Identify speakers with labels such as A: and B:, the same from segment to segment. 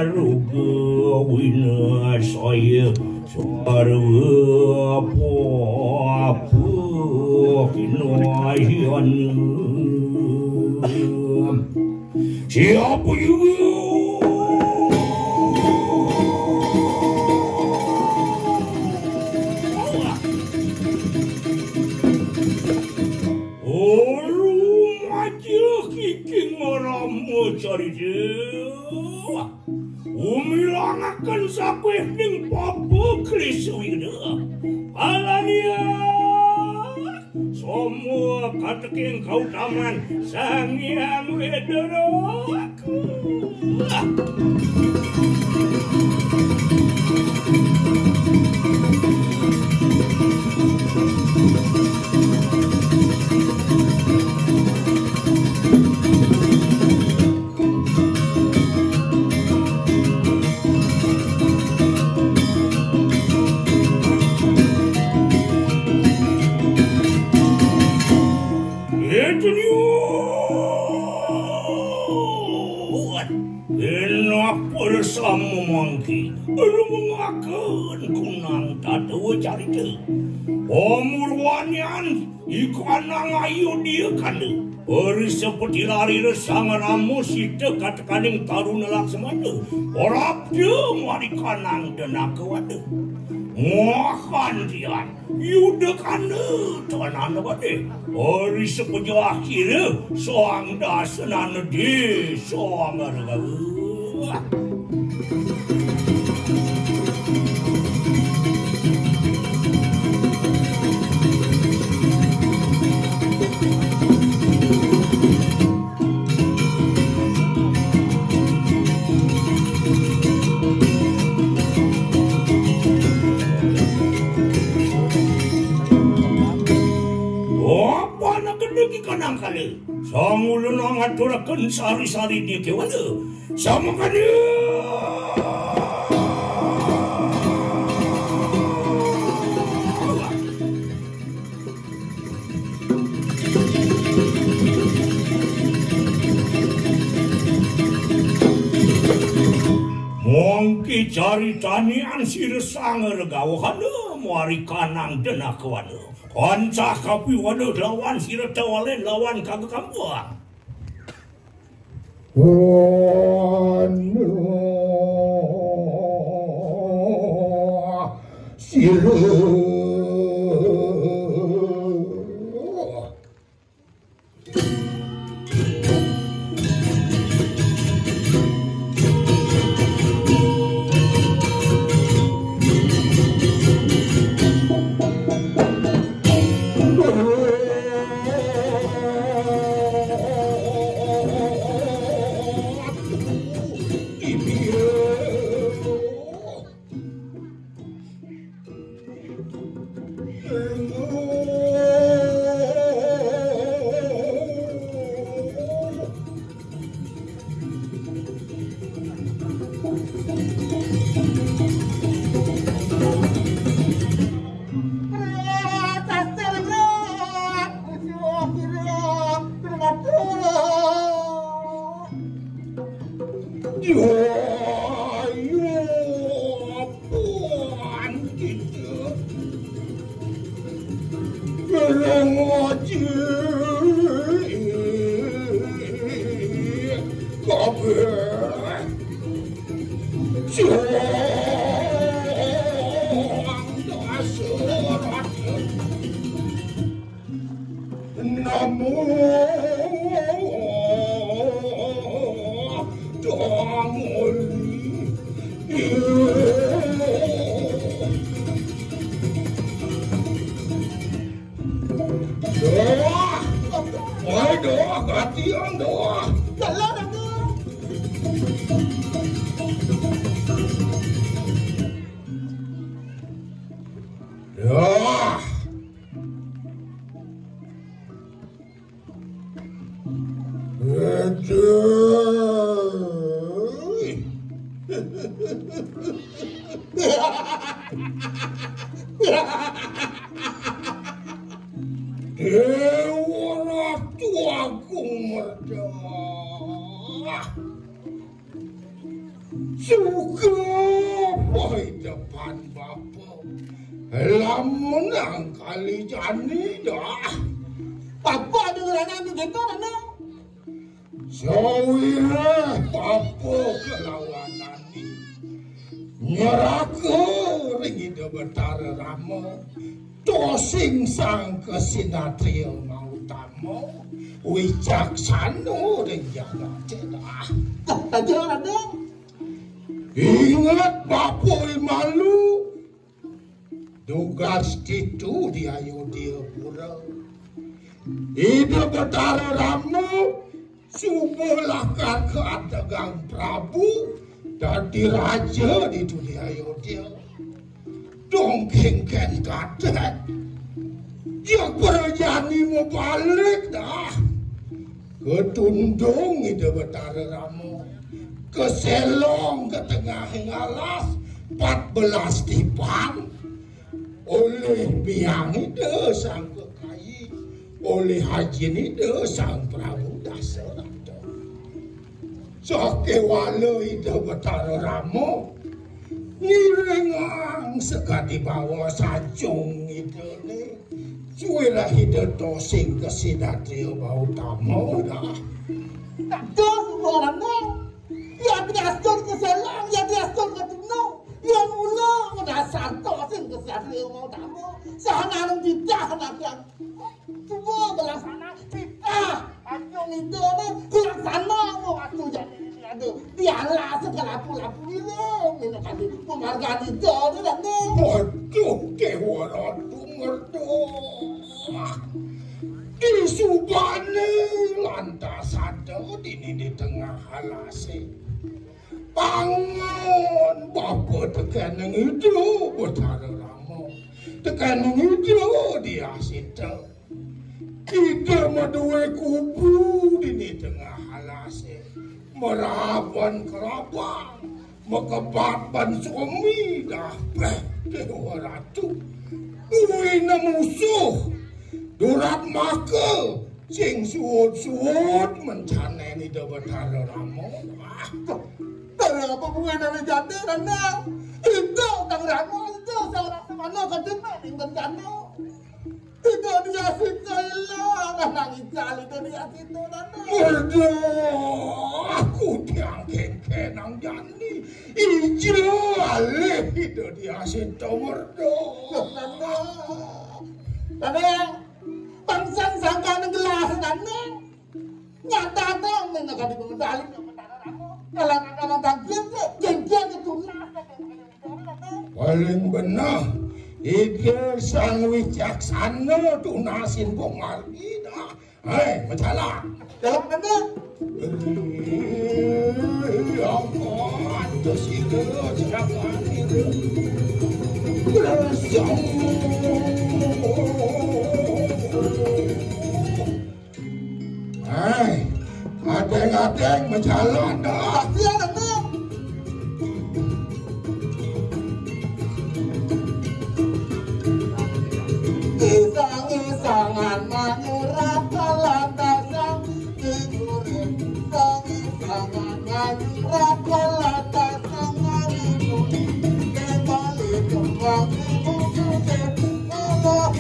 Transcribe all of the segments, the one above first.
A: maruga wina saya sarwa apa kinayan siapa juga cari dia umilangakan sapeh ning papa kriswina alania semua kateking kau taman sang yang wedoroku bersama mangki mengakan kunang tatu carita omurwanyan ikanang ayu dia kana ori seperti lari resang ramu sita katakaning taruna laksamana orap dia mari kanang denaka wada ngakan dia yuda kana tanana wade ori seperti akhirnya soang dasanana di soang argawa kanang kali sangulun ngaturaken sari-sari dia kewana sama kali mongki cari tanian siresanger gawahana muari kanang denakawana kanca kapi waduh lawan sirata walen lawan kagak kampuang Dewa tuaku merda
B: Suka poy depan bapa. Lamun ang kali jani dah.
C: Papa dengan anak gitu nana.
B: Jauhilah papa kelawanan ni. Nyeraka ringi de betara rama. Tosing sang kesinatria mau tamu. Wicaksana dan jaga cedah.
C: Tadi orang dah.
B: Ingat bapa malu. Tugas itu dia Ayodhya Pura. Ida betara ramu subulahkan ke Adegang Prabu dan diraja di dunia Ayodhya. Dongkengken kadet. Yang perjani mau balik dah. Ketundung ida betara ramu. Keselong ke tengah alas 14 tipan. Oleh biang ida sang kekayai, oleh haji ida sang Prabu Dasarata. Soke wala ida betara ramo, ngirengang sekali bawa sajung ida ni. Cuilah ida tosing kesinatria bau tamu dah.
C: Tak tahu orang dah. Yang diasur ke selang, yang diasur ke tunau. Yang mula mendasar tosing kesatria mau tamu. Sana nang tidak nak yang semua belasana kita. Anjung itu ni kurang sana mau waktu jadi ada. Dialah segala pula-pula ini kali penghargaan itu ni dah ni.
B: Waduh, kewaran tu merdu. Isubane lantas ada di tengah halase. Bangun bapa tekan itu betara ramo. Tekan itu dia sita. Kita madue kubu di tengah halase. Meraban kerabang. Makababan suami dah. Dewa ratu. Uina musuh. Durat maka. Sing suut-suut mencanai ni betara ramo.
C: Dari apa bunga dari janda nana? Itu tang ramu itu seorang semana kedua yang berjanda. Itu dia situ ilah nangis kali dia situ nana.
B: Merdu, aku tiang keke nang jani. Ijo alih itu dia situ merdu.
C: Nana, nana, bangsan sangka ngegelas nana. Nyata dong nana kali mengendali. Kalau takdir jengkel itu
B: paling benar itu sang wicaksana tunasin pengargi dah. Hei, macalah
C: dalam mana?
B: Ya Allah, itu sih jangan itu bersama. Hei, adeng-adeng macalah dah.
C: Dia ada. Isang-isangan manyurat kalantasang igurin. Isang-isangan manyurat kalantasang igurin. Kembali kembang ibu sudet Allah.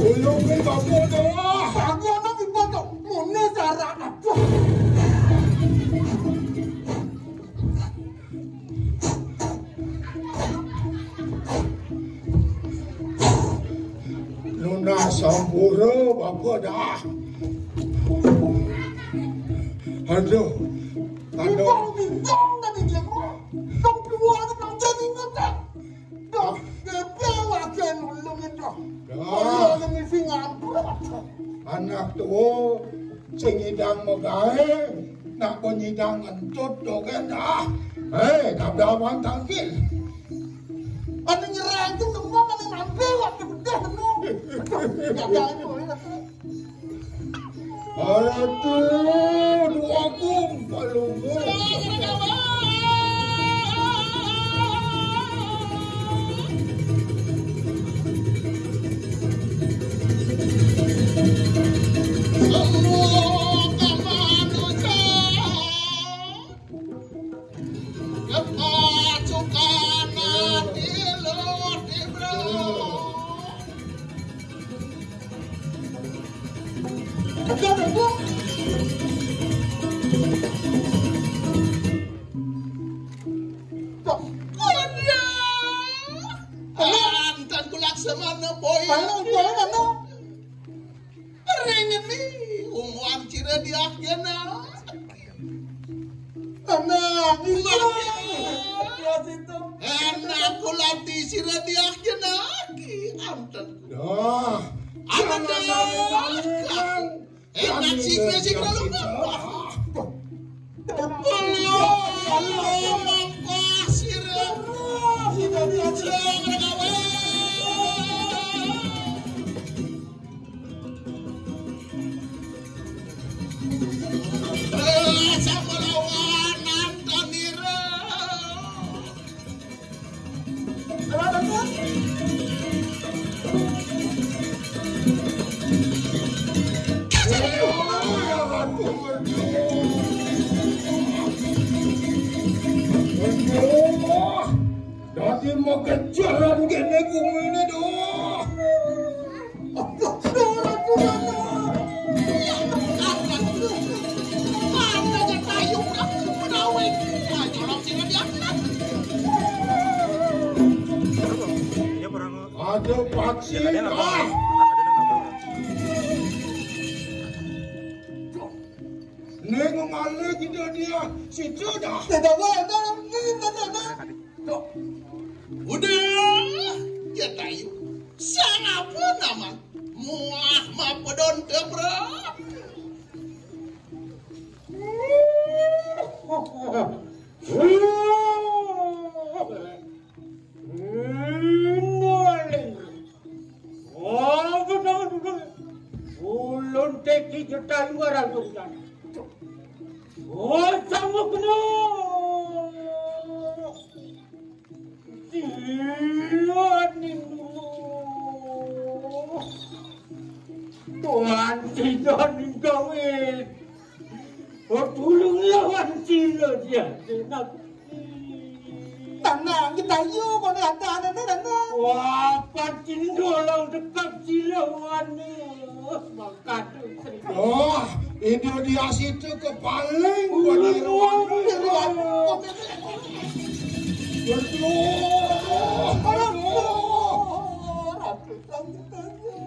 B: Ulungin bago to.
C: Bago na iboto. Muna sara ka to.
B: Nuna sampura bago dah. Aduh.
C: Bintang na bigyan mo. Kung piwala ng dyan nga. Dok, kepewa ken ulungin to. Ulungin singan.
B: Anak tuh singidang magahe nak penyidang entut dogen dah. Kabdaman tangkil.
C: Ano nyerang itu semua mana mampu waktu bedah no. Jangan itu.
B: Aduh, dua kum palungu. Dati mau kejaran gini kumini doh. Ada paksi kah? Neng ngalih kita dia situ dah.
D: Udah, ya tayu. Sang apa nama? Muah ma pedon tebrang.
C: Ulun teki juta luar alungan. Oh, samuk no. Tuhan tidak ninggawin. Oh, tulung lawan sila dia. Tanang kita yuk, kau nak tanang. Wah, pancing dolang dekat silawan ni. Makan tu.
B: Oh, itu dia situ kepaling.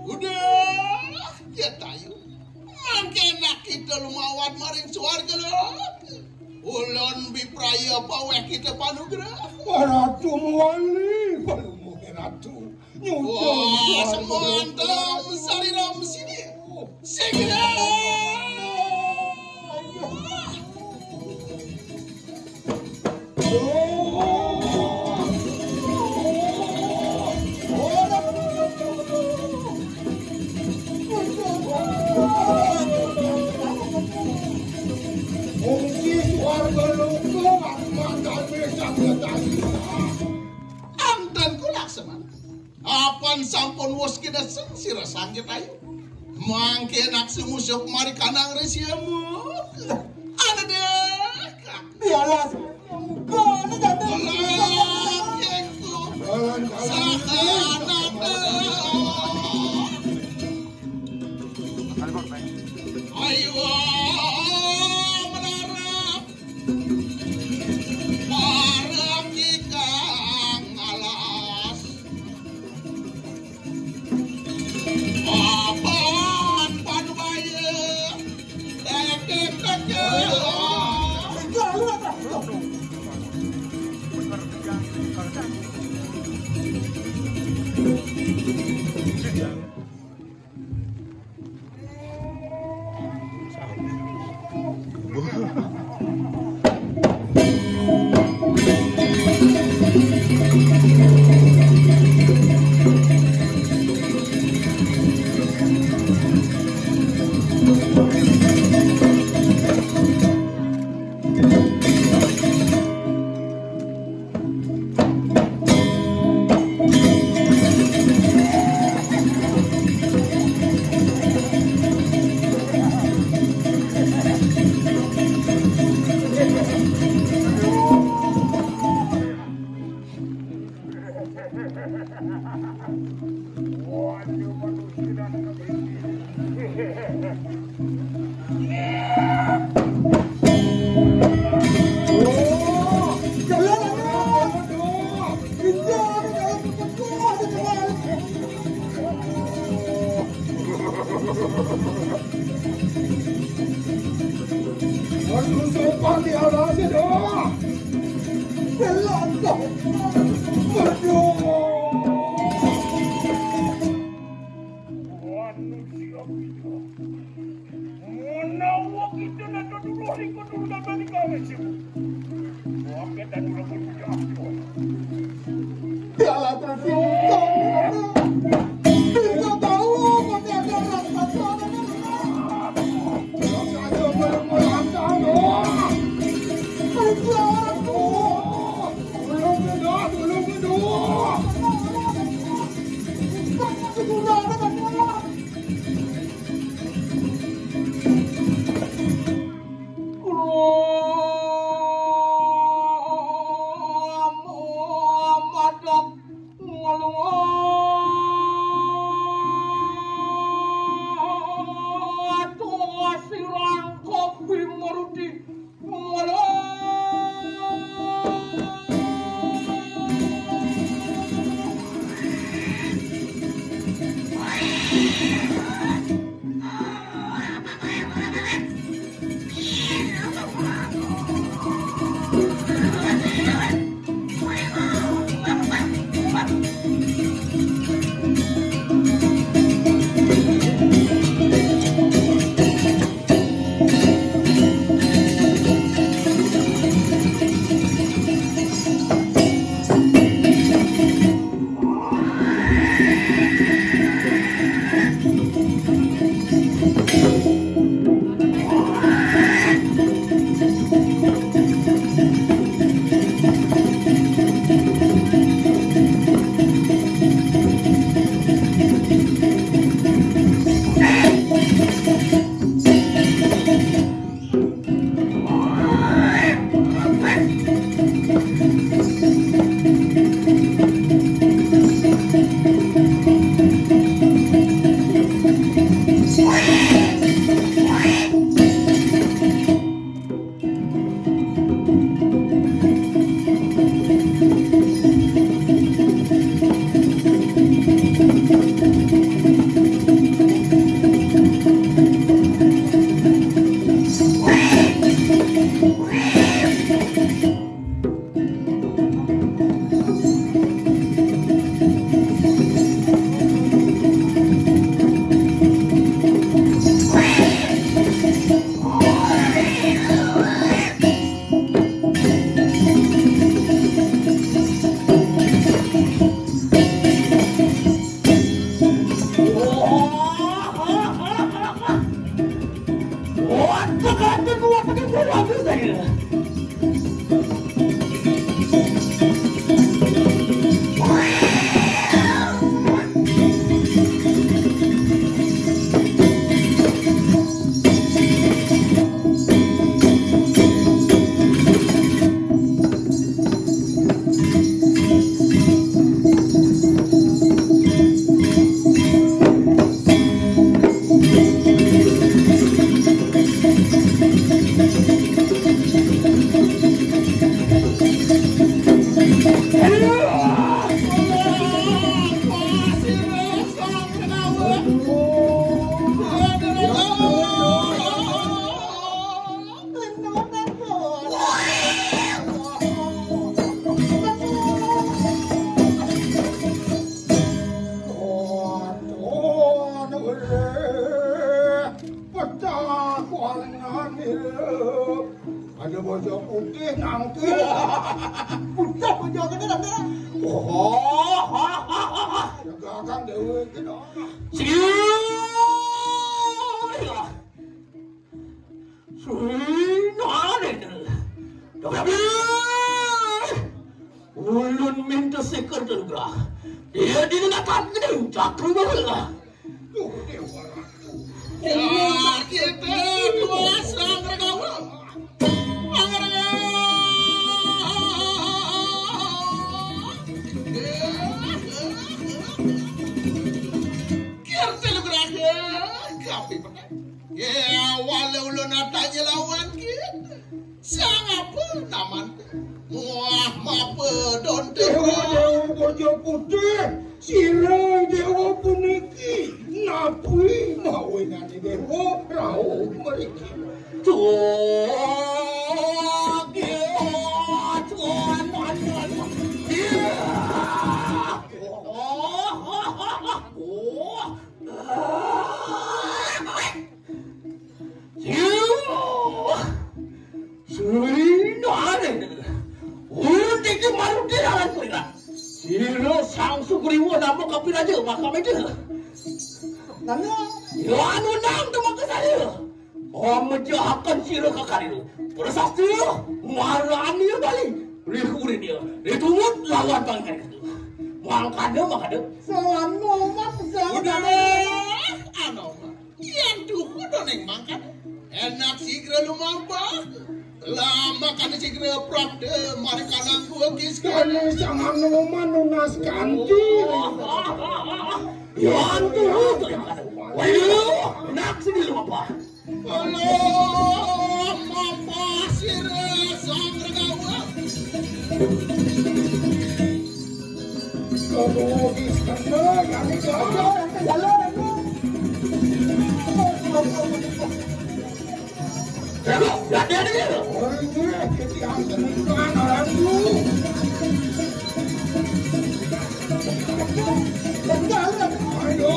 D: Udah, ya tayu. Mangkena kita lumawan maring suarga loh. Ulun bipraya paweh kita panugra.
B: Ratu muali, kalau mungkin ratu.
D: Wah, semantap sariram sini. Segera. Apan sampun wos kita sira sanggit ayo. Mangke nak semusuk mari kanang resiamu. Ada deh.
C: Biarlah. Pucuk aja kene nang.
B: Kakang dewe kena.
A: Ulun minta sekar juga. Dia dinamakan gedung cakru bagelah.
B: Tuh dewa ratu.
D: Ya kita dua sang regawa. Ya walau lo natanya lawan kita siapa naman muah mapa don
B: Dewa bojo putih, sira dewa puniki, napi mawinane dewa rauh mriki.
A: Sang sugriwo namo kapiraja makam itu.
C: Nanya.
A: Ya anu nang tu maka saya. Oh menjahatkan sira kakarilu. Prasasti marani bali. Rihuri dia. Ritumut lawan bangkai itu. Mangkade makade.
C: Selama mat
D: Udane anoma. Yang duhu doneng mangkat. Enak sigra lumambah. Lama kan sigra prabde mari kanang kuagis
B: Kali jangan nunas kanti.
A: Yang duhu doneng makade. Wayu nak sini lumambah.
D: Allah mapa sira sang regawa.
B: Kamu iskandar yang
C: jalan.
A: Ya dia.
B: orang ini ketiang senang orang itu. Ayo.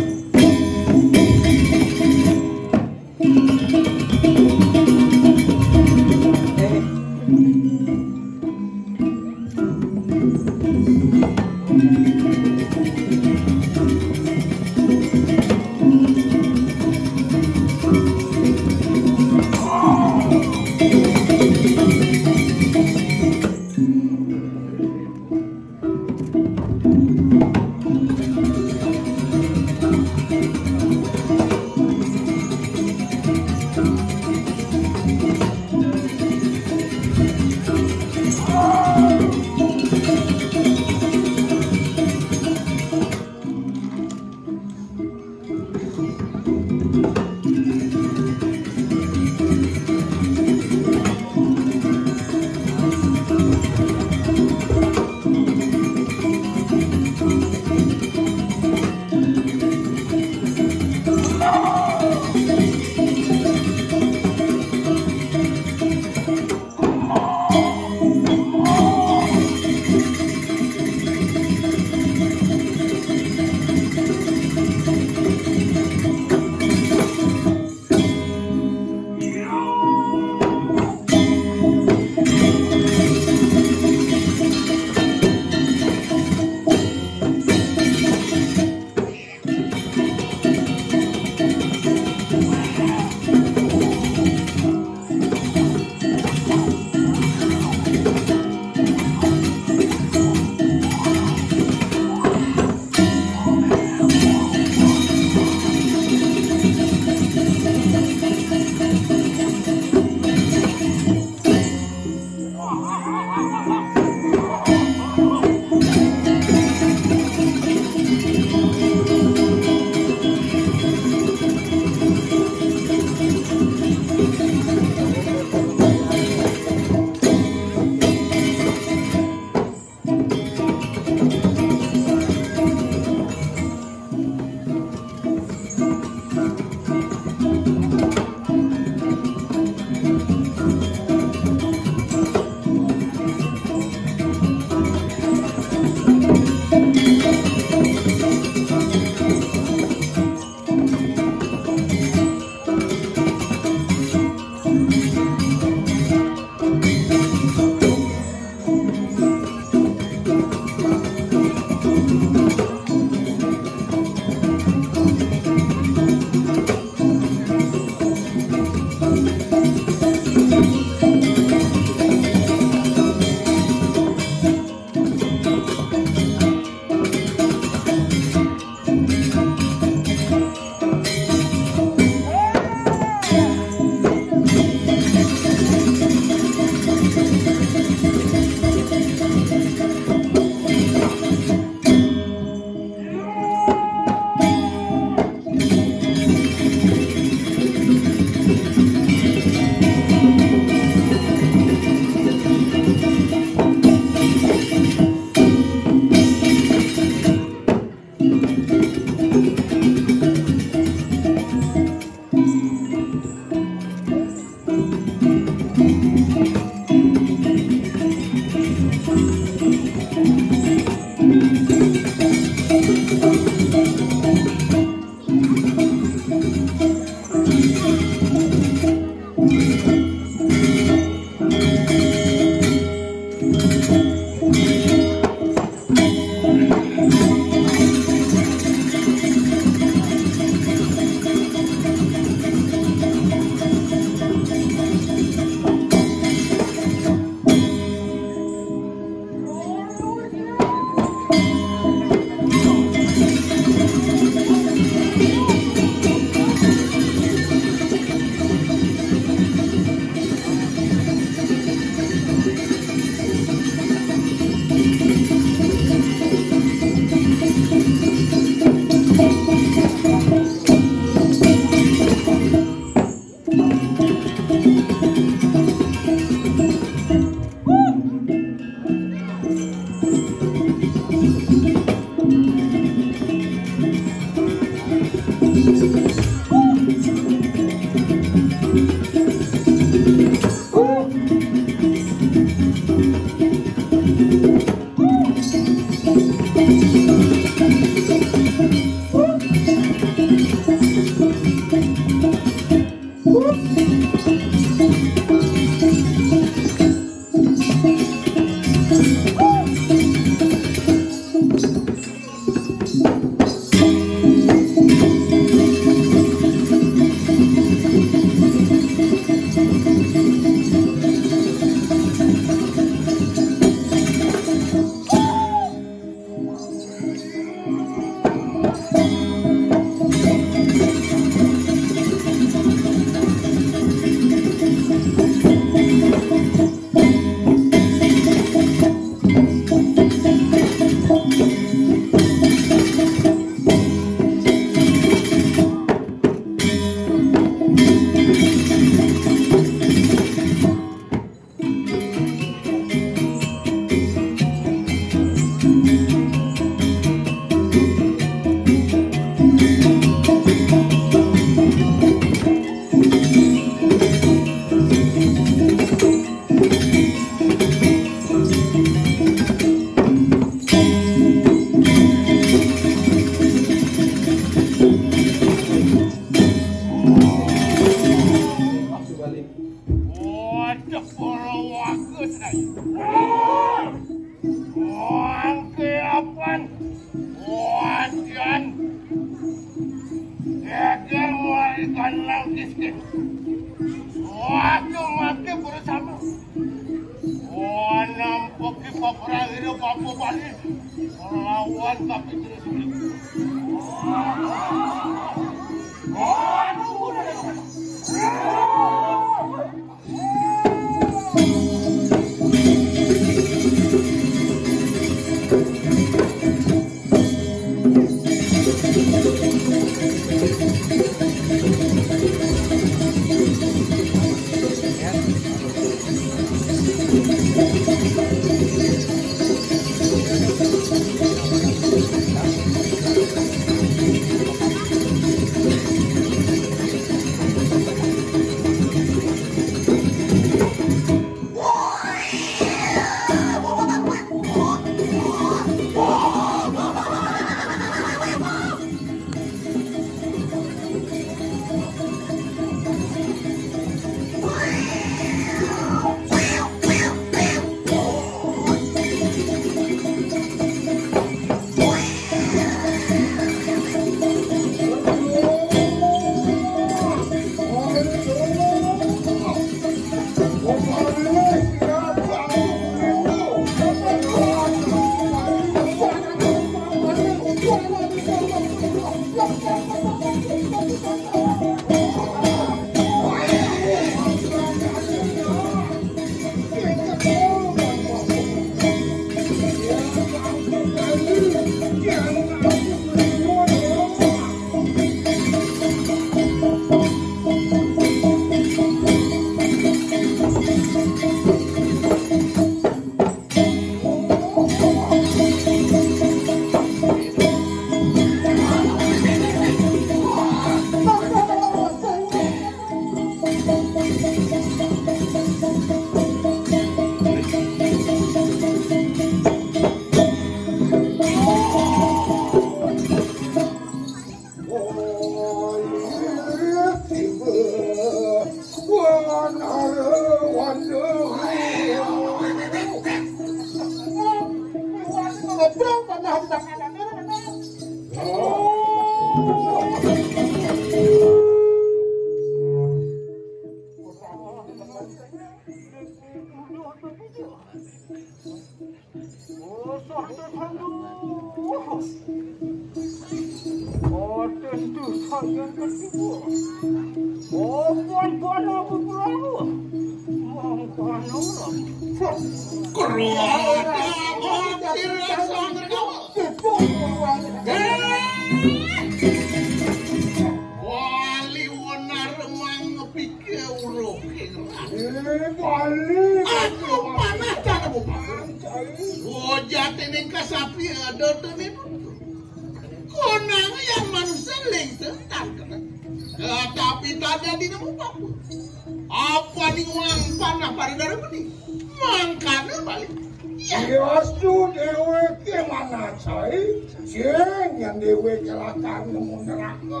B: Yastu dheweke mana cae, sing yang dheweke lakar nemu neraka.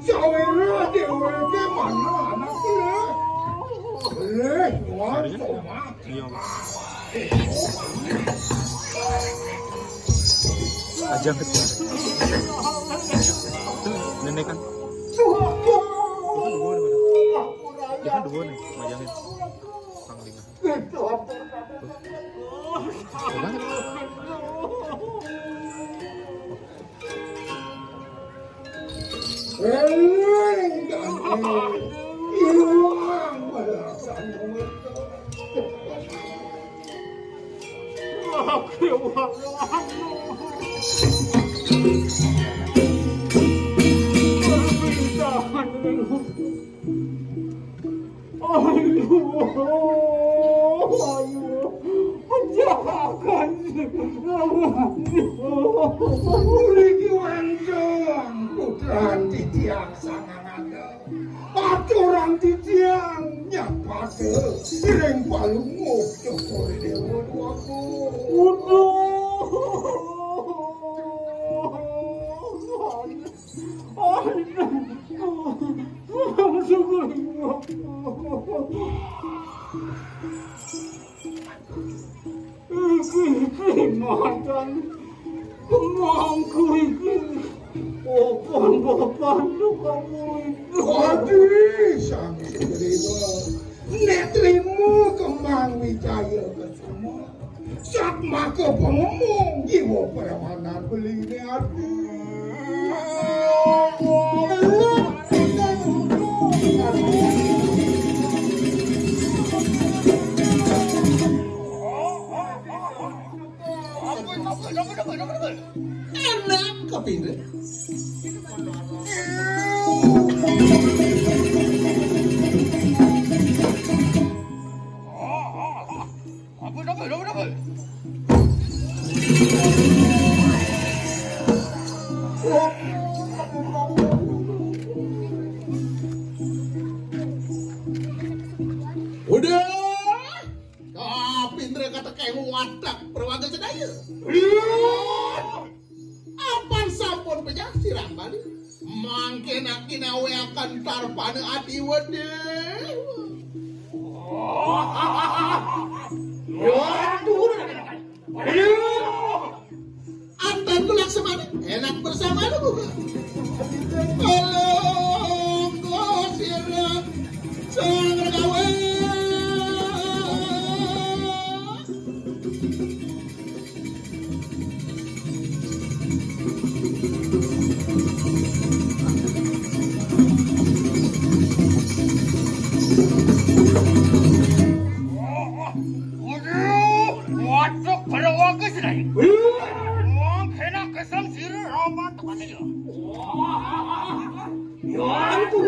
B: Sawira dheweke mana anake. Waduh,
E: Ajang kecil. Nenek kan. Dia kan dua nih, majangin. Panglima.
B: Putraan titiang sangananda, aturan titiang nyapade, ring palungo cokori dewa duaku. Waduh, sang Sugriwa, netrimu kembang wijaya kesuma. Satma kepengomong, jiwa perwanan beline hati.
D: Enak kepindah. Udah, kapindra kata kayak watak perwaga sedaya. Apan sampun pejah sirang balik. Mangke nakinawe akan tarpane ati wede. Antan tulak semana, enak bersama lu bukan? Halo, kosira, sang gawe.
A: Watuk berwaga sedaya. Kena kesam sirah ramat katanya. Yang tu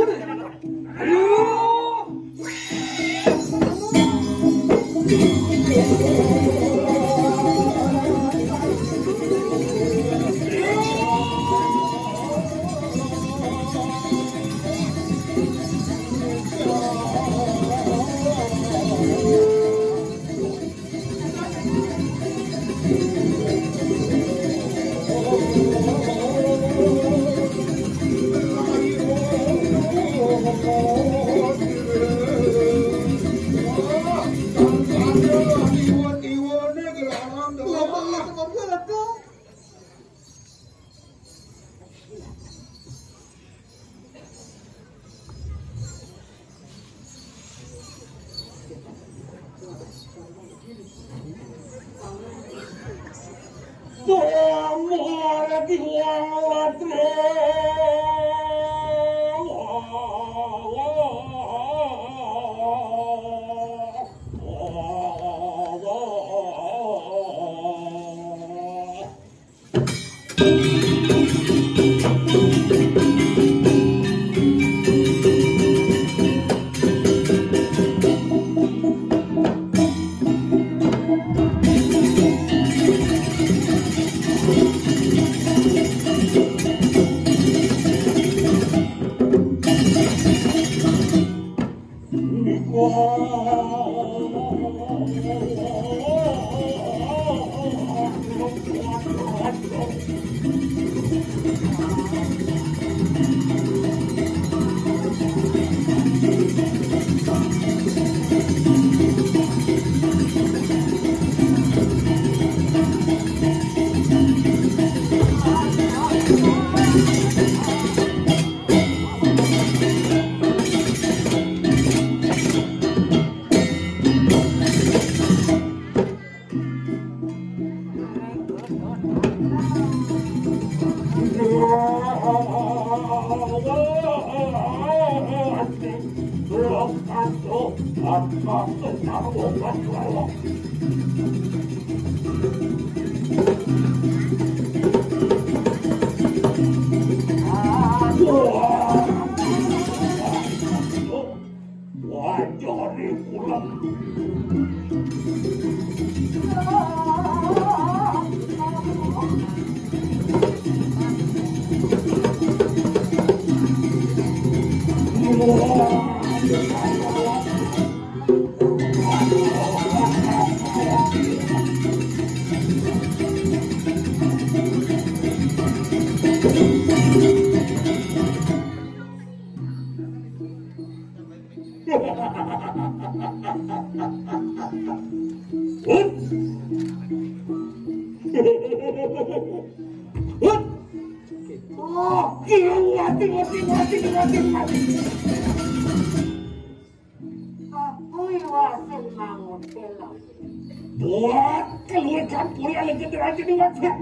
A: Buat keluarkan purian generasi di wajah.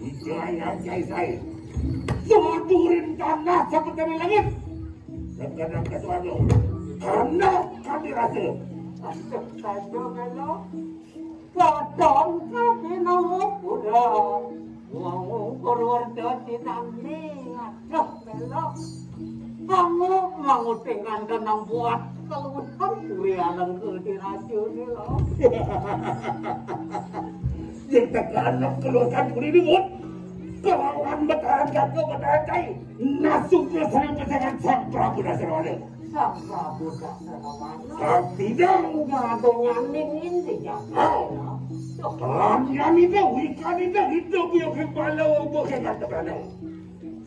A: Ijaya jai saya. Sodurin tanah seperti langit. Sekarang ke suatu. Karena kami rasa.
C: Asap saja melo. Kadang kami nama pura. Mau Purworejo dinaming. Aduh melo. Kamu mau dengan tenang buat keluhan purian ke rasio ni lo.
A: Yang tekan keluarkan puri ini buat. Kawan bertahan cai. Nasuknya saya pasangan Sang Prabu Dasarawana.
C: Sang Prabu Dasarawana.
A: Sang tidak.
C: Ngado nyamin ini jangan.
A: Yang itu ikan itu biar kepala bukan kata berada.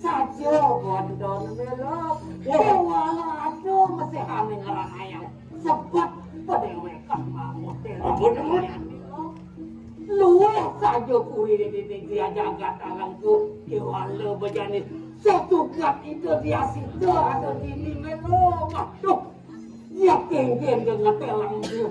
C: Saja gondon belok. Wala aduh mesti kami ngerang ayam. Sebab pedewekah mau telah. Luwih saja kuwi dia jagat alangku kiwala bejani. Setukat itu dia situ ada di melo. Aduh. Ya kengken dengan telang dia.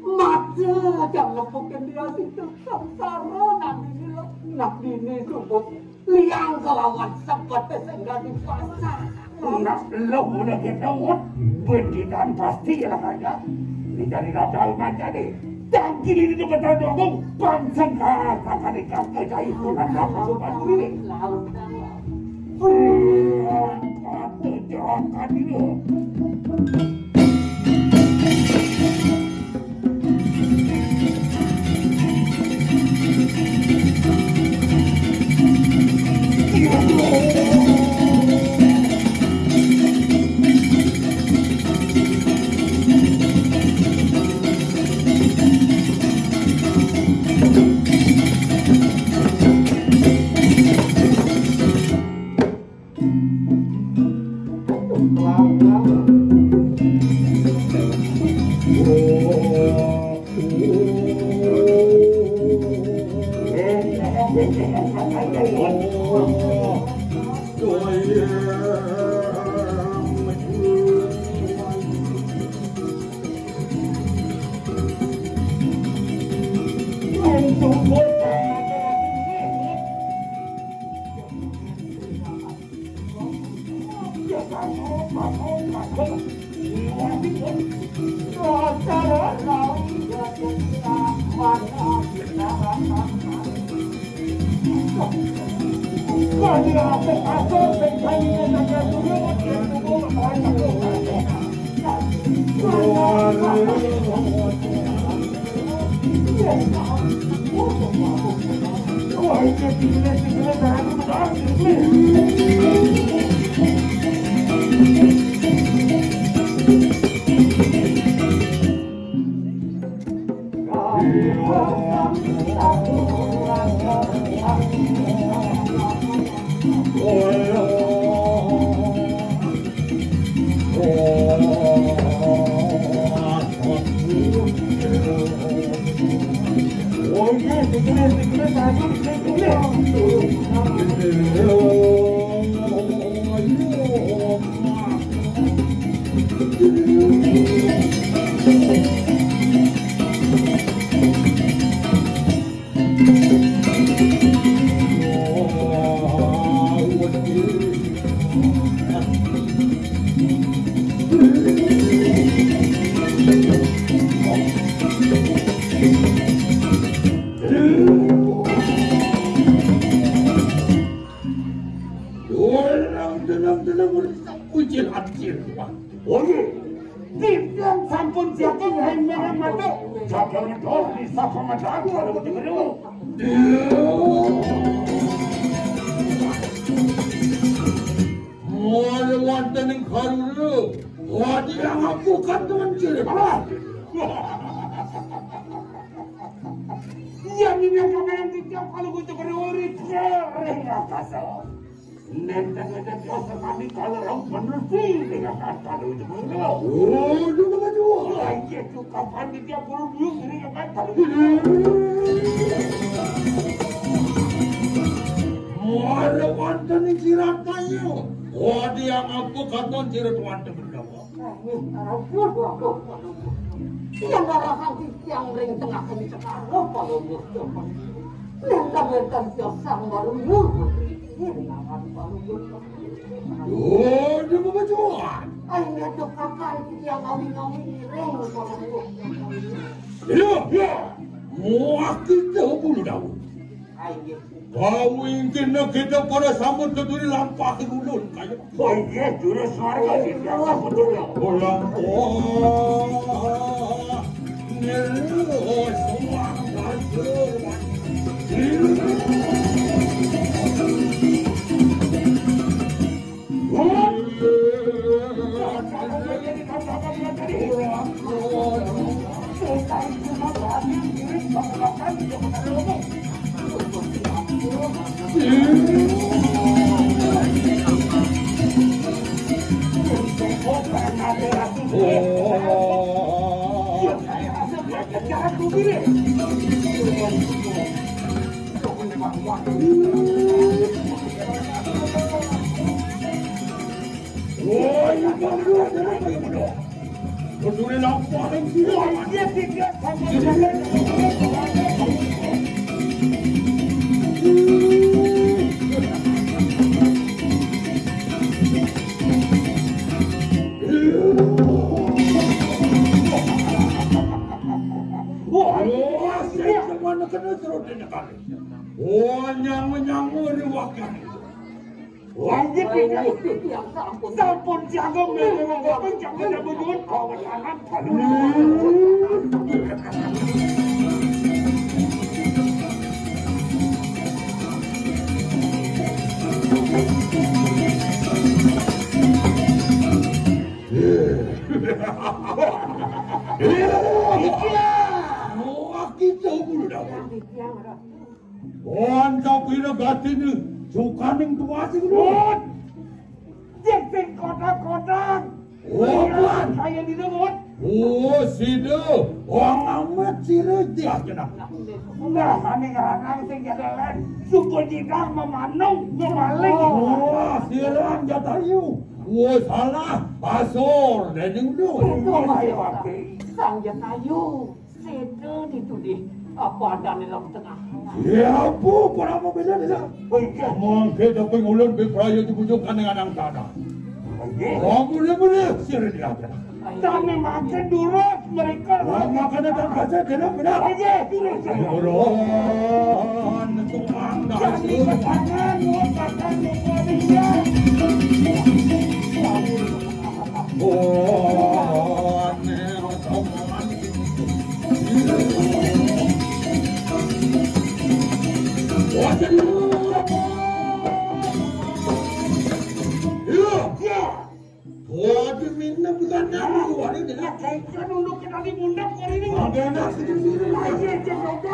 C: Mata jangan bukan dia situ. Samsara nanti dia. Nak dini subuk. Liang kelawan sempat tersenggah di pasar.
A: Nak lo boleh ketawat. Berdidan pasti lah ada. Ini dari radal macam ni. Dan kini ini betul dong. Pansang kata dekat kerja itu nak dapat sobat ini.
C: Laut dan
A: Kata jerakan ini.
B: Cilwan.
C: Oh iya, Tiang sampun jaga yang merah mata, jaga ngedol bisa pemadam kalau begitu.
B: Mau wonten ing karu, wadi yang aku kan Cilwan.
C: Yang ini yang kemarin tiap kalau gue coba urip sering kasa. Nentang-nentang biasa kami kalau orang bener sih dengan kata lu itu.
B: Oh, juga baju.
C: Iya tuh kapan di tiap puluh biung ini yang kata lu.
B: Mau wonten ing Cirataya, wadi yang aku katon Cirat wonten berdawa.
F: Yang garahan yang ring tengah kami sekarang kalau musuh. Lentang-lentang siasang baru murmur.
B: Oh, juga baju.
F: Ayo tuh kakak yang ngawi-ngawi ring kalau musuh.
B: Ya. Mau kita bulu daun.
F: Ayo.
B: Kau ingin kita pada sambut keduri lampah ulun kayak.
C: Oh iya, jurus warga di biasa betul.
B: Bolang nelu semua baju. Peduli lampah yang
C: Wajib ini sampun jaga memang jangan ada bujuan kawanan
B: kita bulu dapat. Untuk pinagatin sukaning tua sih Lord.
C: Jadi kotak-kotak.
B: Bukan
C: Saya di dalam.
B: Oh, sida orang amat sira dia kenapa?
C: Enggak, kami ngarang sing jalan. Suku jidang memanung, memaling.
B: Oh, sira jatayu. Oh, salah. Asor dan dulu.
F: Sang jatayu, sedo ditudih. Apa ada di dalam tengah?
B: Ya, apa? Para apa beda dia? Mungkin kita pengulun berperaya dibujukan dengan anak tanah. Oh, boleh-boleh. Sira dia kenapa?
C: Kami makan durus mereka.
B: Makan datang kaca kena benar.
C: Aja, durus.
B: Buron, tumang
C: Jadi
B: nasi.
C: ketangan, makan Indonesia.
B: Buron, tumang. Waduh, minum bukan nama waduh dengan
C: Kaitkan untuk kita di pundak hari ini.
B: agak sendiri.
C: Aja, coba.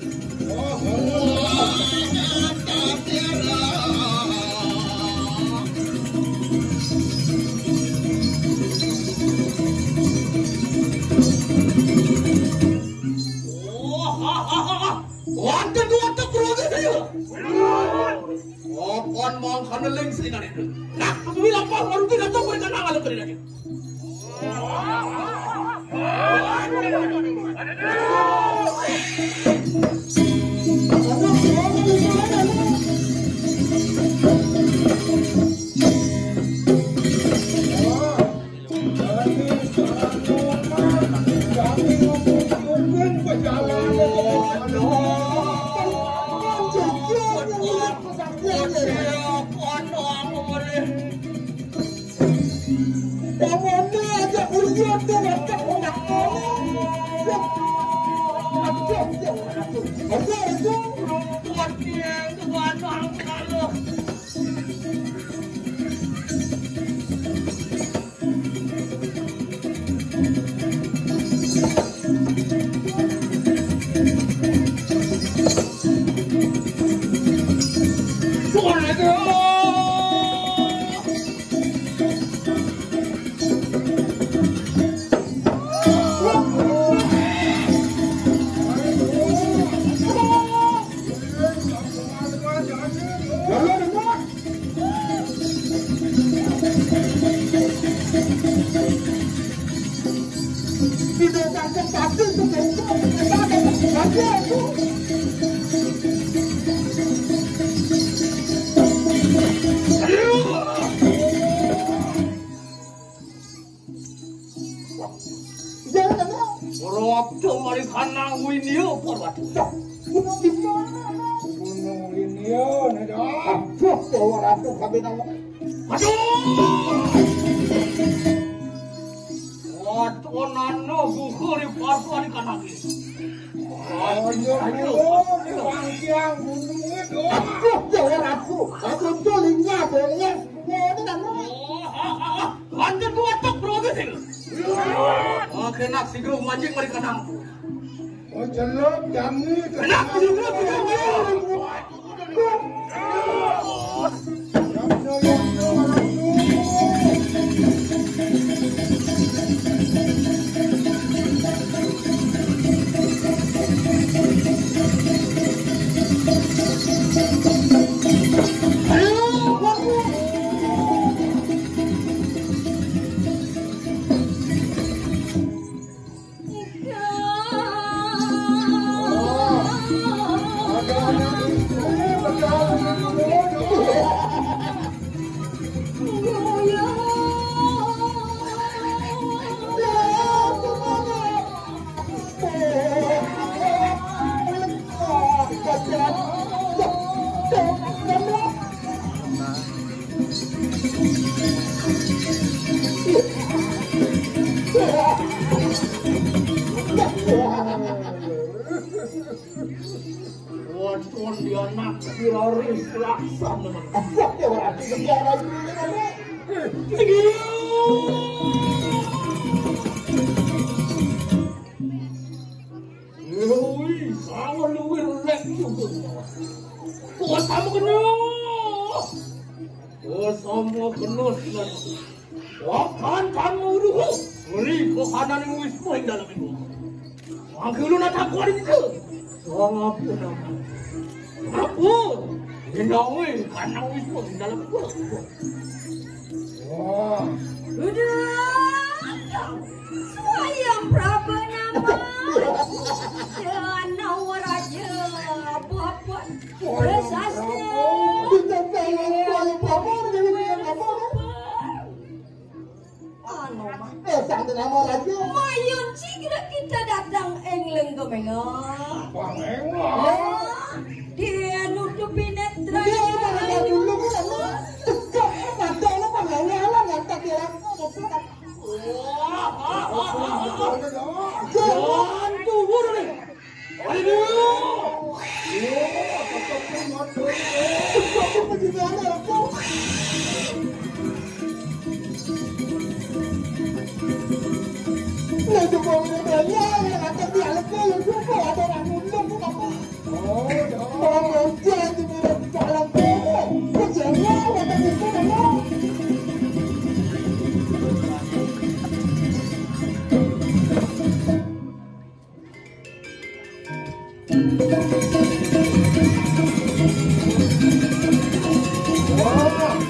C: paneling seringan itu. Nah, bilang apa baru tidak tahu mereka nangal ke dia.
F: Mayun cikra kita datang engleng kemengo. Dia nutupi netra. Dia dulu kan. Cekak padahal pangalaman yang tak kira. Jangan tuhur nih. Aduh.
C: Oh,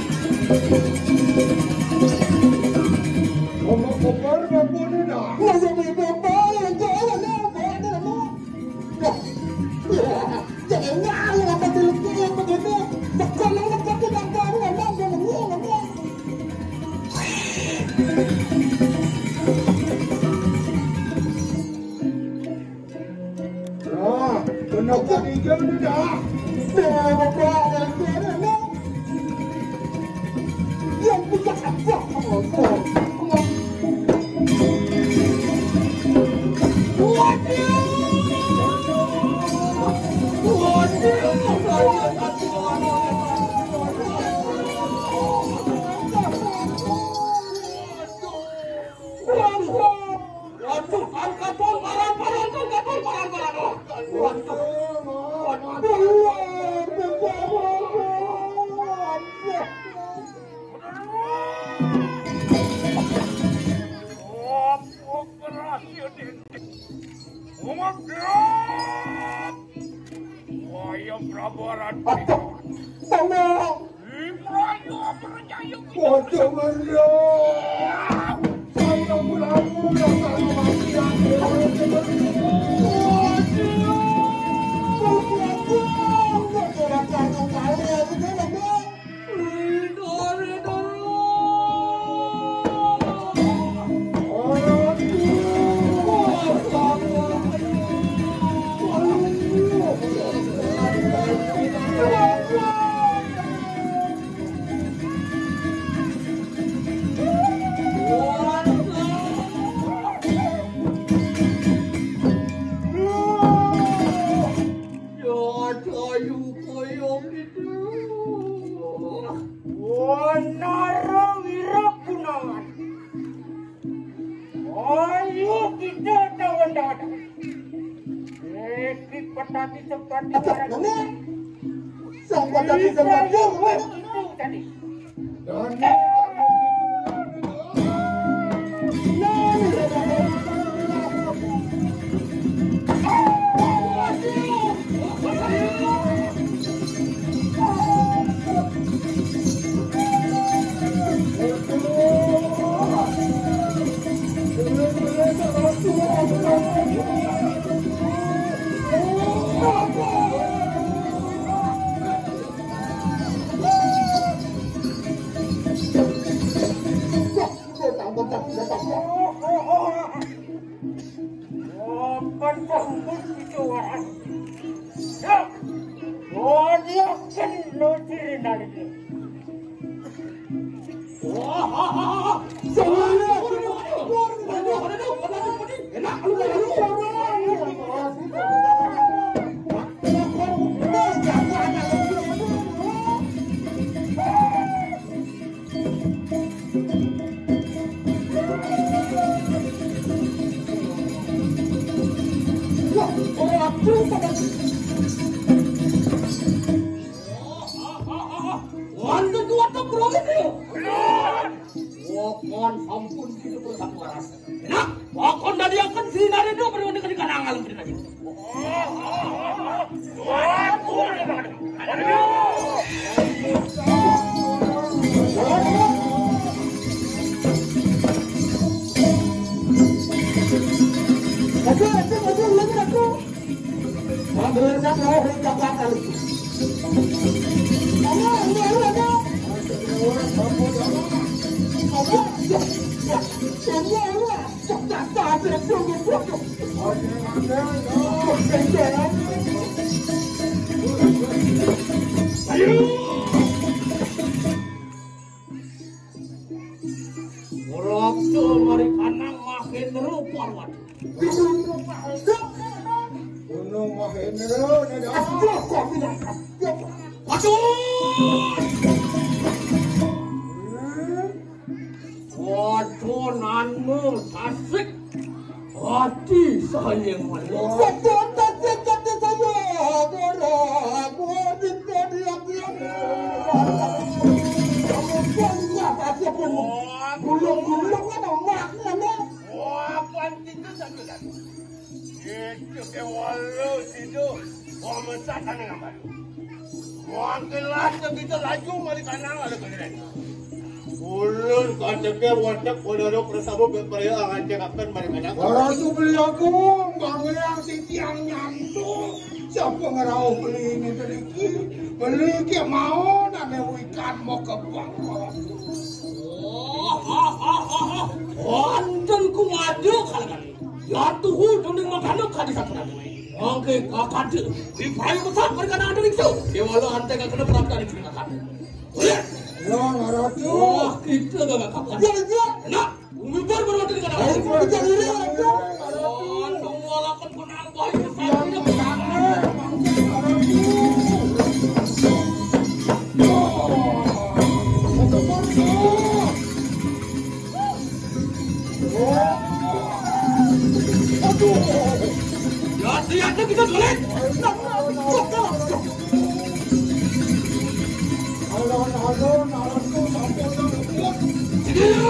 B: Halo,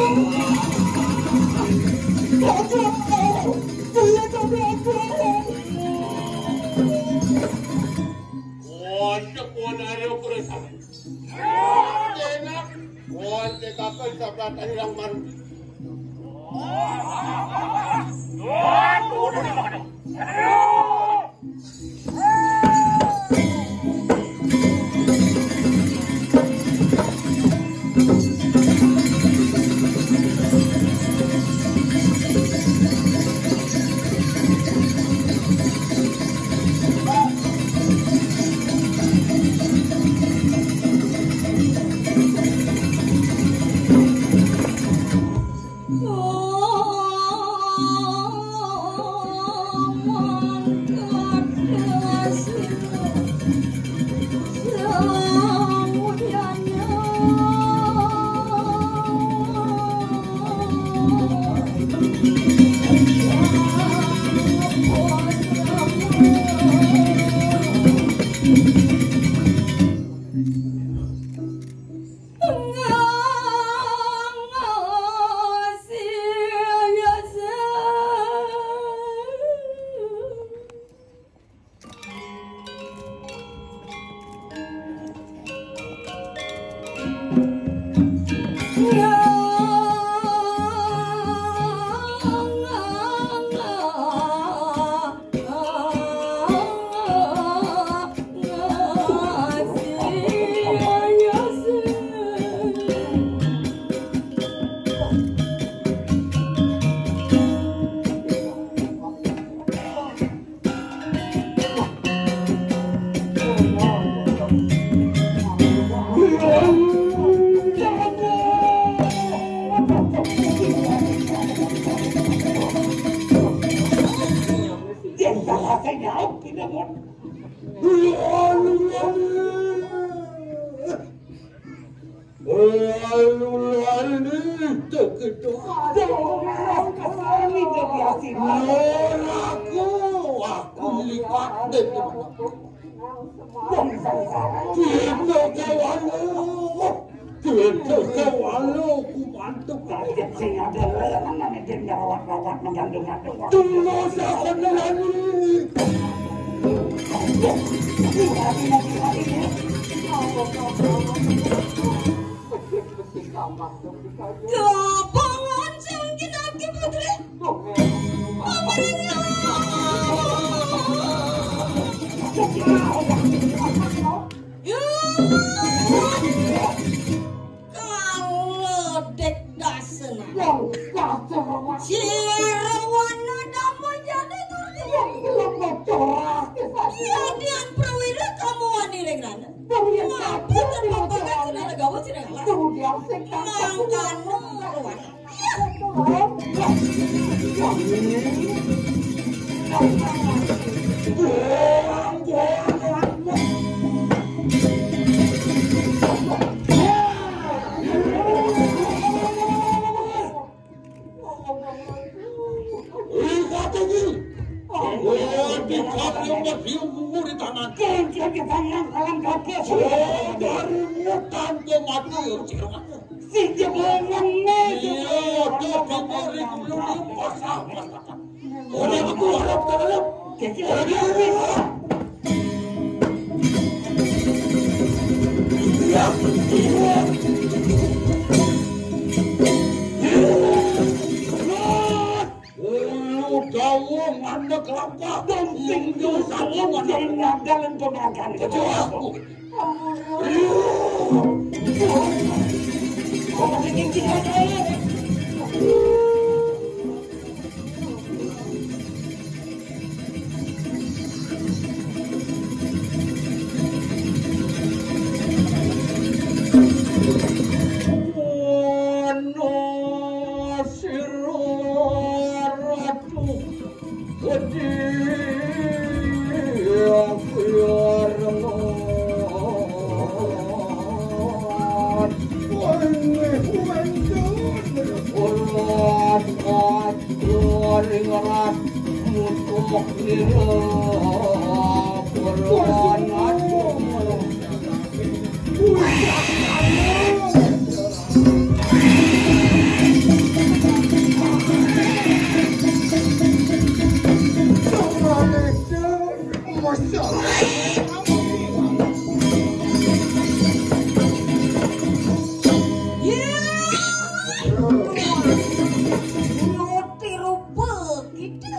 F: tiru begitu.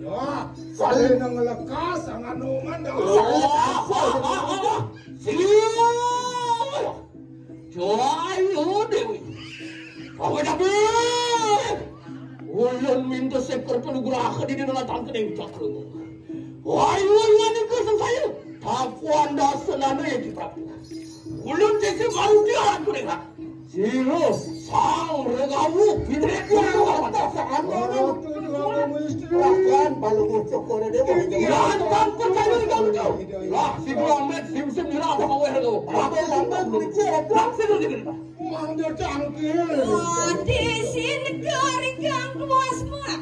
B: Ya, saya nang lekas ang anuman daw.
C: Joyo Dewi. Kamu dapat. Ulun minta sekor penugraha di dalam tangke Dewi Cakru. Wahai ulun itu saya. Tapuan dah selana yang kita. Ulun jadi baru dia aku dengar. Siro sang regamu pindah kuat sang orang. Bahkan balu cokor dia boleh. Ya, tanpa saya regamu tu. Lah, si Muhammad Simpson ni lah bawa regamu. Apa lambat bercakap? Langsung dia kena.
B: Mangga cangkir.
F: Di sini keringang keluar semua.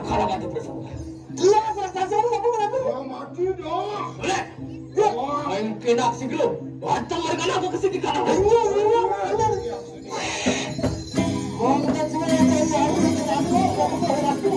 C: kalau kata bersama. Dia selesai semua apa?
B: Mati dah.
C: Boleh. Main kena siglo. Batang mereka nak ke sini kan? Mungkin semua yang tahu aku.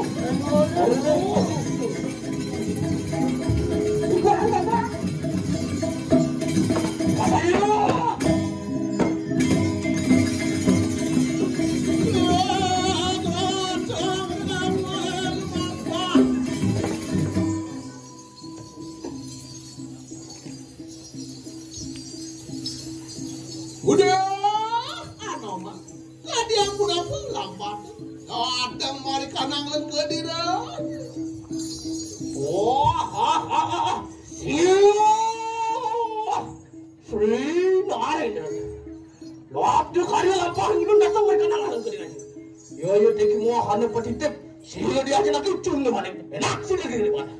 D: Udah, mah. Tadi yang udah pulang, Pak. Kadang mari kanang ke dira.
C: Sri naik. Lap dia kali apa ini datang mereka nak ke dira. Yo teki mau hanya petitip. Sri dia aja nak cun mana. Enak sih lagi ni mana.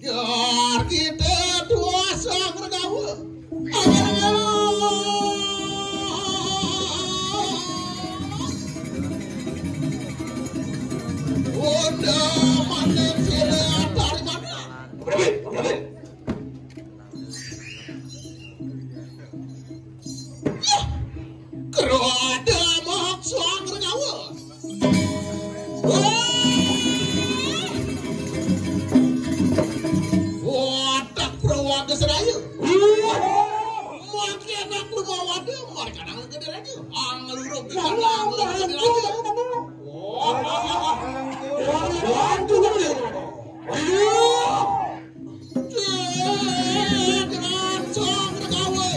D: Biar kita dua sang bergaul. Udah mana sila dari mana?
C: Berapa?
D: Kerada maksang bergaul. Watak perawaga seraya. Makin nak berbawa dia, mereka nak gede lagi. Angeluruk ke sana, gede lagi. Jangan cong bergaul.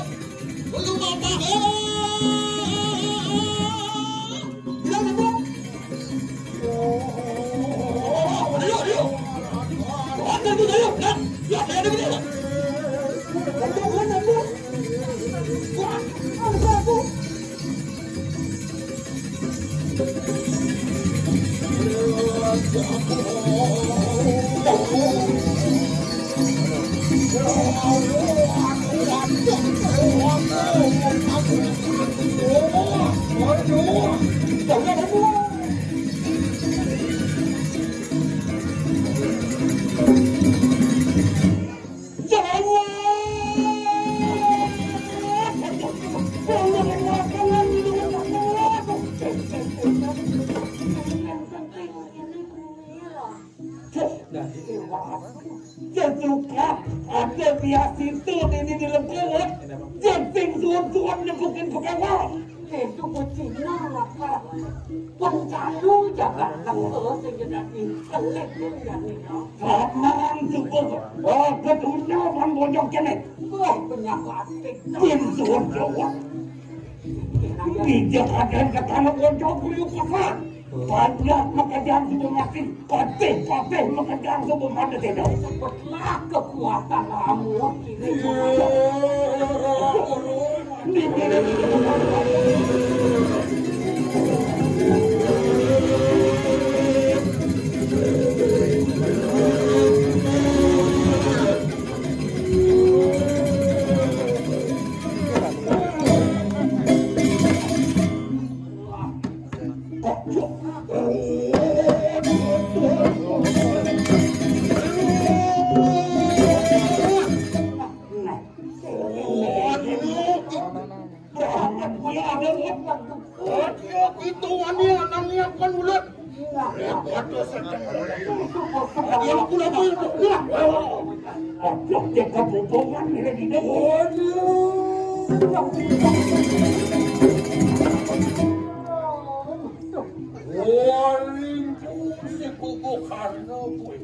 D: Belum apa.
F: Itu kucingnya apa? Pencalu jangan langsung segera dikelik dari
C: Mamang cukup. Oh, ketunya orang bojong kenek.
F: wah penyakit.
C: Tim suruh jawab. Bijak ada yang kata bojong kuliah pasar. Banyak pekerjaan sudah makin patih pekerjaan sudah pada tidak.
F: Cepatlah kekuatan kamu kini.
B: Itu wanita menyiapkan ulat. Yang pula punya.
C: Ojo jaga bobogan ini di
B: Waring si kubu karena boy.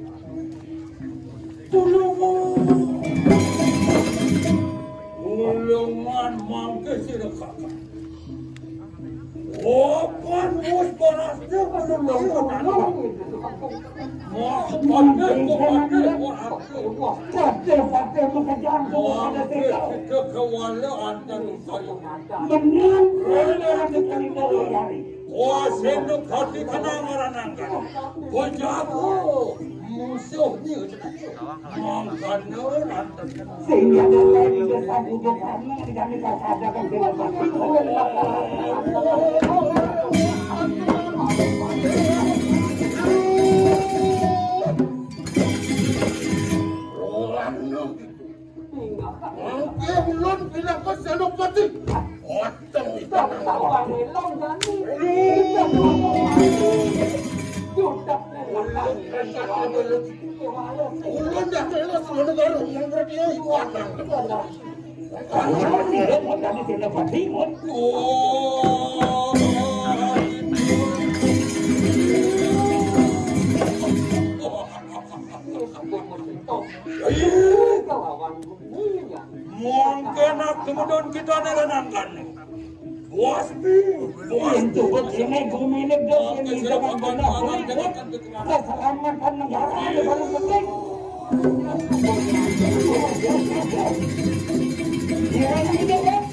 B: Ulungan mangke sila kakak. Opan bos panasnya kesulungan anak. Maksudnya
C: Patih pekerjaan sudah pada tidak.
B: kekawalan dan saya.
C: Menang yang diterima hari.
B: Wah, sendok hati kena meranangkan. Wajabu musuhnya. Mangkanya nanti.
C: Sehingga dalam desa bujuk kamu tidak bisa sadarkan dengan
D: Ulun dah kelas mana baru yang berdia iwan.
B: Kalau dia mau tadi tidak pasti mau. Mungkin kemudian kita nenangkan. Waspi, itu begini bumi negara ini jangan banyak keselamatan negara ini paling penting. Yang ini kan?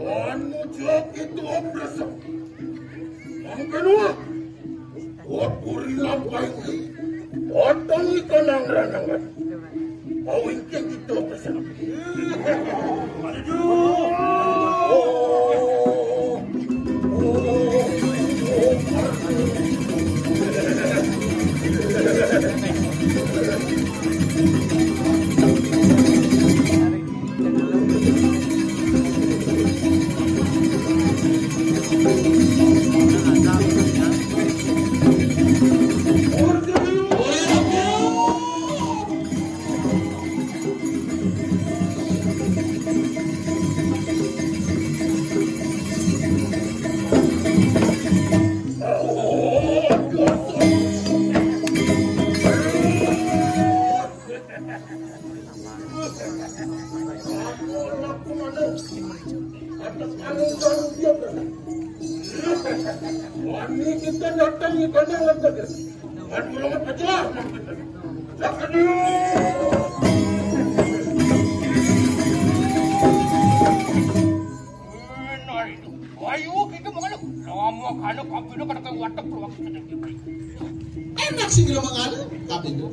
B: Anu jawab itu operasi. Yang kedua. Wakuri lampai ini, otong ikan ang ranangan. Awin kaya ito pasang.
D: Enak sih kalau mengadu, tapi itu.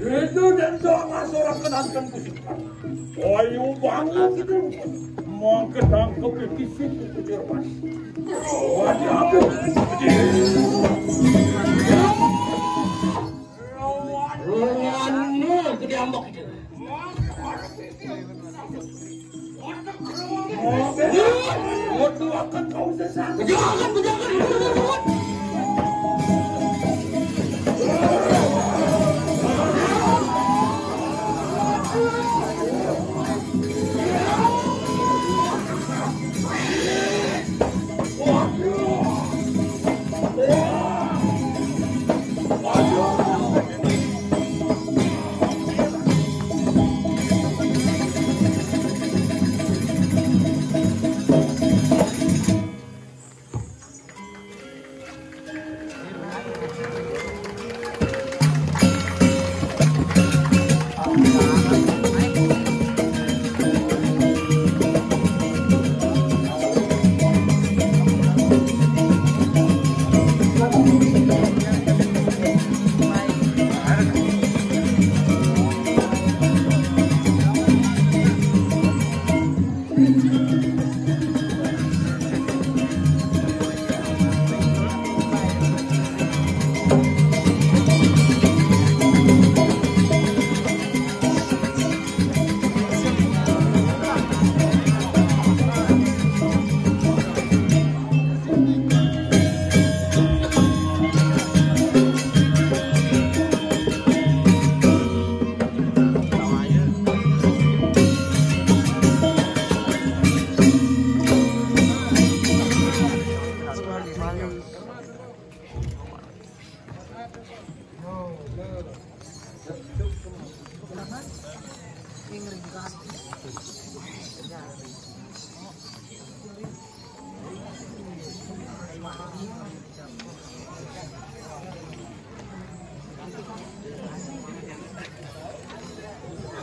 D: Itu dan doa seorang kenangan kusikan. Ayo banget itu. Mau ketangkep di situ ke Jerman. Wajah aku. Ruanganmu gede ambok itu. Waktu akan kau sesat. Jangan.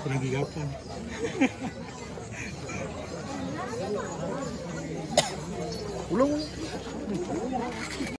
E: Lagi kapan? Ulang.